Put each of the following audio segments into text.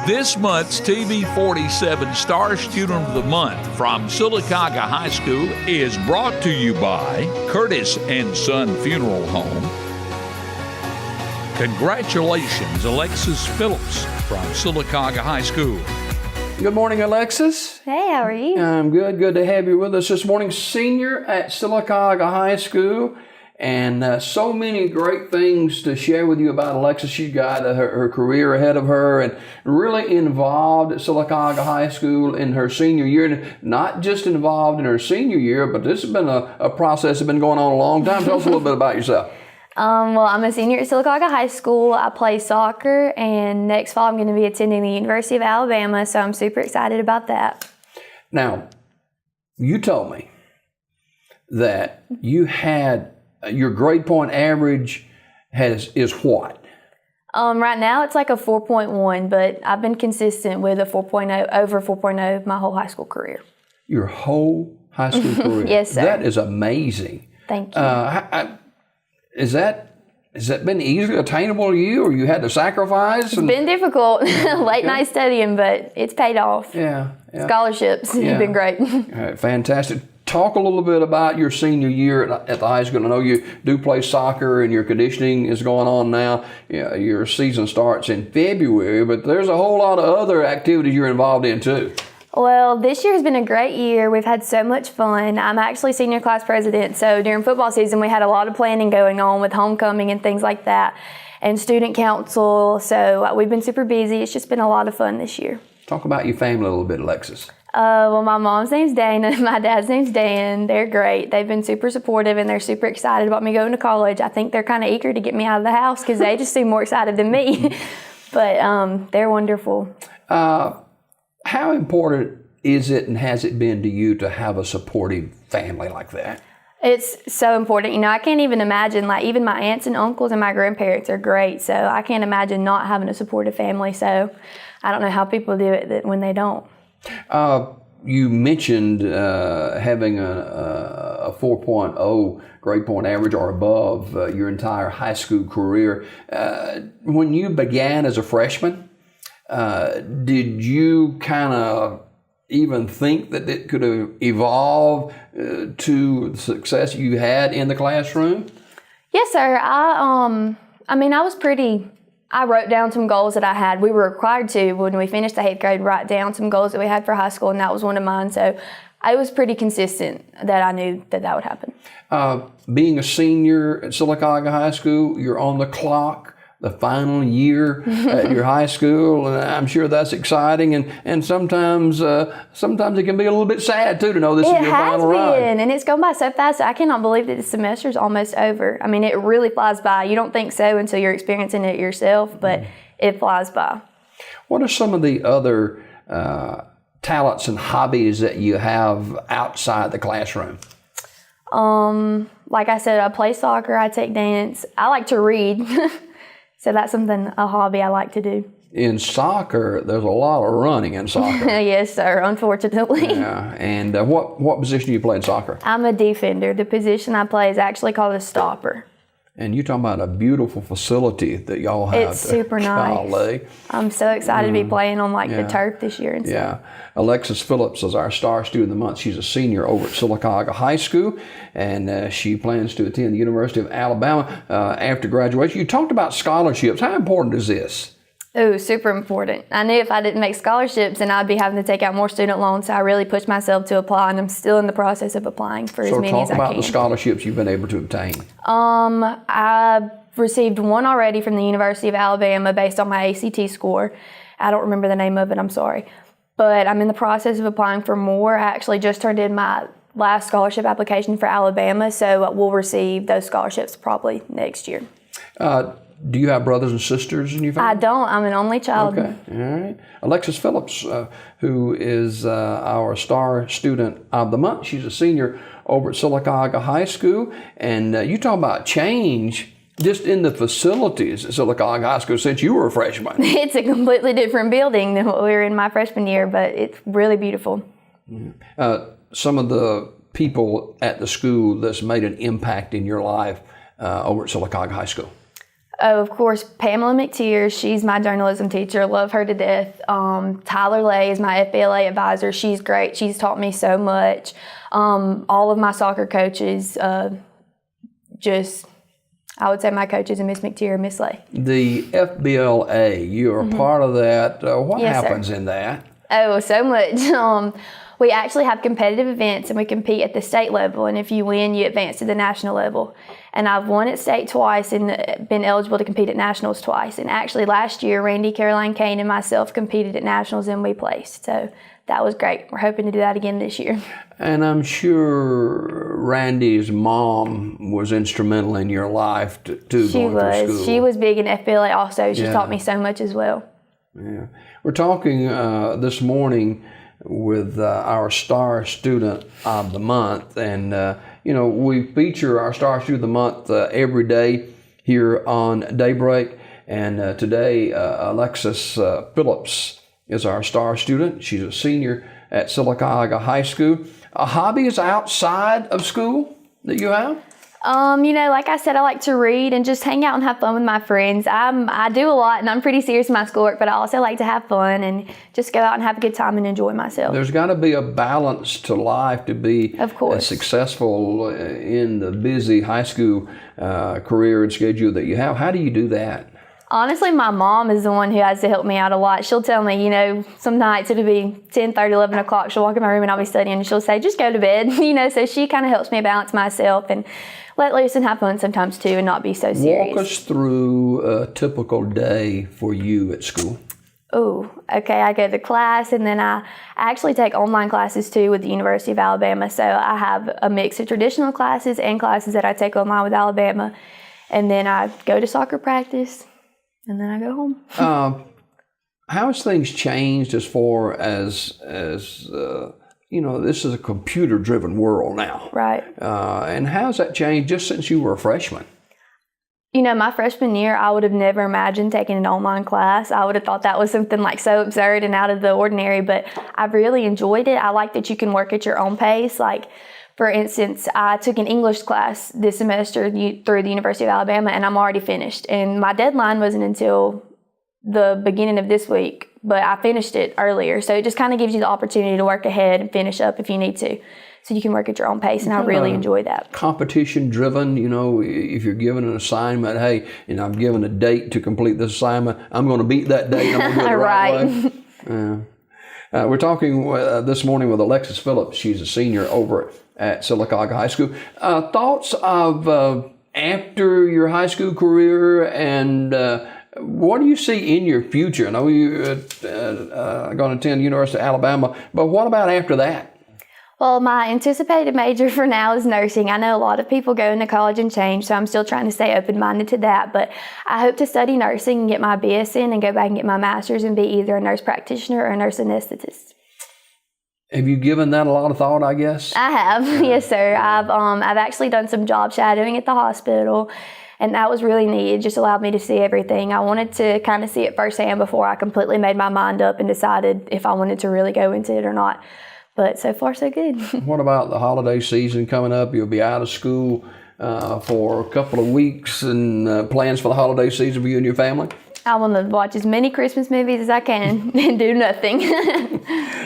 This month's TV 47 Star Student of the Month from Sylacauga High School is brought to you by Curtis and Son Funeral Home. Congratulations, Allexus Phillips from Sylacauga High School. Good morning, Allexus. Hey, how are you? I'm good. Good to have you with us this morning. Senior at Sylacauga High School. And so many great things to share with you about Allexus. She's got her career ahead of her and really involved at Sylacauga High School in her senior year. And not just involved in her senior year, but this has been a process that's been going on a long time. Tell us a little bit about yourself. Well, I'm a senior at Sylacauga High School. I play soccer, and next fall I'm going to be attending the University of Alabama, so I'm super excited about that. Now, you told me that you had your grade point average is what? Right now it's like a 4.1, but I've been consistent with a 4.0, over 4.0 my whole high school career. Your whole high school career? Yes, sir. That is amazing. Thank you. Has that been easily attainable to you, or you had to sacrifice? It's been difficult, late night studying, but it's paid off. Yeah. Scholarships have been great. All right, fantastic. Talk a little bit about your senior year at the high school. I know you do play soccer and your conditioning is going on now. Yeah, your season starts in February, but there's a whole lot of other activities you're involved in too. Well, this year has been a great year. We've had so much fun. I'm actually senior class president, so during football season we had a lot of planning going on with homecoming and things like that, and student council, so we've been super busy. It's just been a lot of fun this year. Talk about your family a little bit, Allexus. Well, my mom's name's Dana, my dad's name's Dan. They're great. They've been super supportive, and they're super excited about me going to college. I think they're kind of eager to get me out of the house because they just seem more excited than me, but they're wonderful. How important is it and has it been to you to have a supportive family like that? It's so important. You know, I can't even imagine, like, even my aunts and uncles and my grandparents are great, so I can't imagine not having a supportive family, so I don't know how people do it when they don't. You mentioned having a 4.0 grade point average or above your entire high school career. When you began as a freshman, did you kind of even think that it could evolve to the success you had in the classroom? Yes, sir. I wrote down some goals that I had. We were required to, when we finished the 8th grade, write down some goals that we had for high school, and that was one of mine. So I was pretty consistent that I knew that would happen. Being a senior at Sylacauga High School, you're on the clock, the final year at your high school, and I'm sure that's exciting. And sometimes it can be a little bit sad too to know this is your final ride. It has been, and it's gone by so fast. I cannot believe that the semester's almost over. I mean, it really flies by. You don't think so until you're experiencing it yourself, but it flies by. What are some of the other talents and hobbies that you have outside the classroom? Like I said, I play soccer. I take dance. I like to read. So that's a hobby I like to do. In soccer, there's a lot of running in soccer. Yes, sir, unfortunately. Yeah. And what position do you play in soccer? I'm a defender. The position I play is actually called a stopper. And you're talking about a beautiful facility that y'all have. It's super nice. I'm so excited to be playing on the turf this year and stuff. Yeah. Allexus Phillips is our Star Student of the Month. She's a senior over at Sylacauga High School, and she plans to attend the University of Alabama after graduation. You talked about scholarships. How important is this? Oh, super important. I knew if I didn't make scholarships, then I'd be having to take out more student loans, so I really pushed myself to apply, and I'm still in the process of applying for as many as I can. So talk about the scholarships you've been able to obtain. I received one already from the University of Alabama based on my ACT score. I don't remember the name of it, I'm sorry. But I'm in the process of applying for more. I actually just turned in my last scholarship application for Alabama, so we'll receive those scholarships probably next year. Do you have brothers and sisters in your family? I don't. I'm an only child. Okay. All right. Allexus Phillips, who is our Star Student of the Month. She's a senior over at Sylacauga High School. And you talk about change just in the facilities at Sylacauga High School since you were a freshman. It's a completely different building than what we were in my freshman year, but it's really beautiful. Some of the people at the school that's made an impact in your life over at Sylacauga High School. Oh, of course, Pamela McTeer. She's my journalism teacher. Love her to death. Tyler Lay is my FBLA advisor. She's great. She's taught me so much. All of my soccer coaches, I would say my coaches and Miss McTeer and Miss Lay. The FBLA, you are part of that. What Yes, happens sir. in that? Oh, so much. We actually have competitive events and we compete at the state level. And if you win, you advance to the national level. And I've won at state twice and been eligible to compete at nationals twice. And actually last year, Randy, Caroline Kane, and myself competed at nationals and we placed. So that was great. We're hoping to do that again this year. And I'm sure Randy's mom was instrumental in your life too. She going through was. school. She was big in FBLA also. She Yeah. taught me so much as well. Yeah. We're talking this morning with our Star Student of the Month. And, we feature our Star Student of the Month every day here on Daybreak. And today, Allexus Phillips is our Star Student. She's a senior at Sylacauga High School. Hobbies outside of school that you have? Like I said, I like to read and just hang out and have fun with my friends. I do a lot and I'm pretty serious in my schoolwork, but I also like to have fun and just go out and have a good time and enjoy myself. There's got to be a balance to life to be Of course. successful in the busy high school career and schedule that you have. How do you do that? Honestly, my mom is the one who has to help me out a lot. She'll tell me, some nights it'll be 10:30, 11 o'clock. She'll walk in my room and I'll be studying and she'll say, just go to bed. So she kind of helps me balance myself and let loose and have fun sometimes too and not be so serious. Walk us through a typical day for you at school. Oh, okay. I go to class and then I actually take online classes too with the University of Alabama. So I have a mix of traditional classes and classes that I take online with Alabama. And then I go to soccer practice and then I go home. How has things changed as far as this is a computer-driven world now? Right. And how has that changed just since you were a freshman? My freshman year, I would have never imagined taking an online class. I would have thought that was something like so absurd and out of the ordinary, but I really enjoyed it. I like that you can work at your own pace. Like, for instance, I took an English class this semester through the University of Alabama, and I'm already finished. And my deadline wasn't until the beginning of this week, but I finished it earlier. So it just kind of gives you the opportunity to work ahead and finish up if you need to. So you can work at your own pace, and I really enjoy that. Competition driven, if you're given an assignment, hey, I'm given a date to complete this assignment, I'm going to beat that date and I'm going to do it the right way. We're talking this morning with Allexus Phillips. She's a senior over at Sylacauga High School. Thoughts of after your high school career and what do you see in your future? I know you're going to attend the University of Alabama, but what about after that? Well, my anticipated major for now is nursing. I know a lot of people go into college and change, so I'm still trying to stay open-minded to that. But I hope to study nursing and get my BSN and go back and get my master's and be either a nurse practitioner or a nurse anesthetist. Have you given that a lot of thought, I guess? I have, yes, sir. I've actually done some job shadowing at the hospital, and that was really neat. It just allowed me to see everything. I wanted to kind of see it firsthand before I completely made my mind up and decided if I wanted to really go into it or not. But so far, so good. What about the holiday season coming up? You'll be out of school for a couple of weeks, and plans for the holiday season for you and your family? I want to watch as many Christmas movies as I can and do nothing.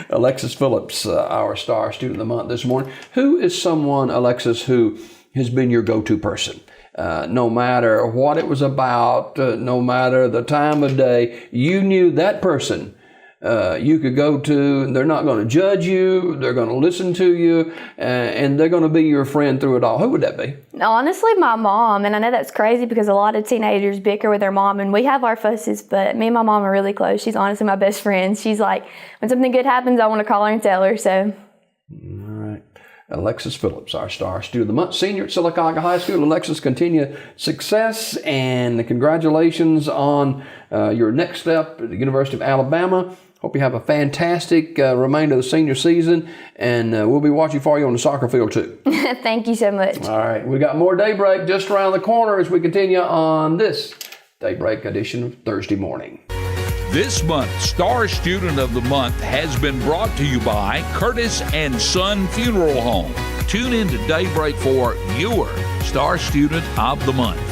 Allexus Phillips, our Star Student of the Month this morning. Who is someone, Allexus, who has been your go-to person? No matter what it was about, no matter the time of day, you knew that person you could go to, and they're not going to judge you, they're going to listen to you, and they're going to be your friend through it all. Who would that be? Honestly, my mom, and I know that's crazy because a lot of teenagers bicker with their mom, and we have our fusses, but me and my mom are really close. She's honestly my best friend. She's like, when something good happens, I want to call her and tell her, so. All right. Allexus Phillips, our Star Student of the Month, senior at Sylacauga High School. Allexus, continue success and congratulations on your next step at the University of Alabama. Hope you have a fantastic remainder of the senior season, and we'll be watching for you on the soccer field too. Thank you so much. All right, we got more Daybreak just around the corner as we continue on this Daybreak edition of Thursday morning. This month's Star Student of the Month has been brought to you by Curtis and Son Funeral Home. Tune in to Daybreak for your Star Student of the Month.